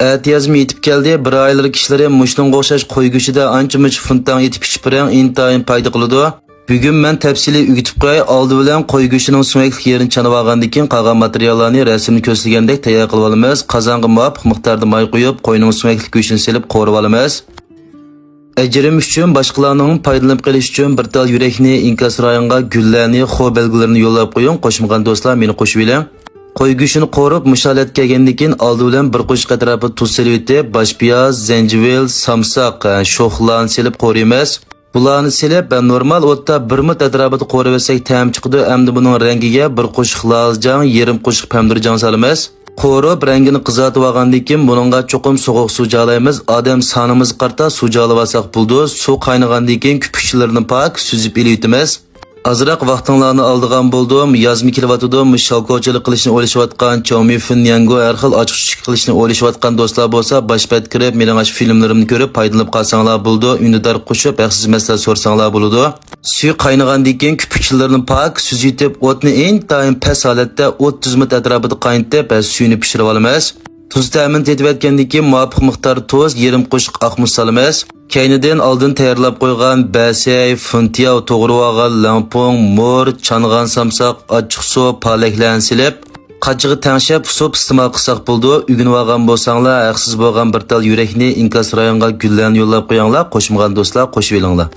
Atiyazmi yetib keldi. Bir aylar kişileri muşnunga o'xshash qo'y go'shida ancha-muncha funtdan yetib ichib berang, intayin foyda qiladi. Bugun men tafsiliy o'gitib qo'yay. Oldi bilan qo'y go'shining sumaklik yerini chanib olgandan keyin qolgan materiallarni rasmni ko'rsatilgandek tayyor qilib olamiz. Qozonga muvofiq miqdorda moy qo'yib, qo'yning sumaklik go'shini silib qo'rib olamiz. Ajrim uchun boshqalarning foydalanib qolish uchun bir tal yurakni, inkas rayonga gullarni, xo belgilarini yo'llab qo'ying. Qo'shmagan do'stlar meni qo'shib oling. Qo'y go'shini qo'rib, musholatga kelgandan keyin oldi bilan bir qo'shq atrofi tuz silib etib, bosh piyoz, zanjivil, samsoq, sho'xlarni silib qo'raymiz. Bularni silib, normal o'tda 1 minut atrofida qo'rib etsak ta'm chiqadi. Endi buning rangiga bir qo'shq lozjang, yarim qo'shq pomidorjang solamiz. Qo'rib rangini qizartib olgandan keyin buningga cho'qim sovuq suv joylaymiz. Odam sonimiz qarta suv joylab olsak bo'ldi. Suv qaynagandan keyin kupukchilarini pok suzib elitimiz. Azroq vaqtinglarni oldigan bo'ldim. Yozmi kelyotdim. Shalkochilik qilishni o'ylashayotgan, chomi finyango har xil ochiq qilishni o'ylashayotgan do'stlar bo'lsa, boshpat kirib, mening ash filmlarimni ko'rib, foydalanib qolsanglar bo'ldi. Undidar qo'shib, haqsiz masala so'rsanglar bo'ladi. Suv qaynagandan keyin kupukchilarni pok suzitib, o'tni intayin past holatda 30 minut atrofida qaynatib, suvni pishirib olamiz. Tuz ta'min etayotgandan keyin muvofiq miqdor tuz, yarim qo'shq oq muz solamiz. Keynidan oldin tayyorlab qo'ygan basay, funtiyav to'g'rib olgan lampong, mur, changan samsoq, ochiq suv, palaklarni silib, qachig'i tangshab suv iste'mol qilsak bo'ldi. Ugunib olgan bo'lsanglar, haqsiz bo'lgan bir tal yurakni, inkas rayonga gullarni yo'llab qo'yinglar. Qo'shmagan do'stlar qo'shib olinglar.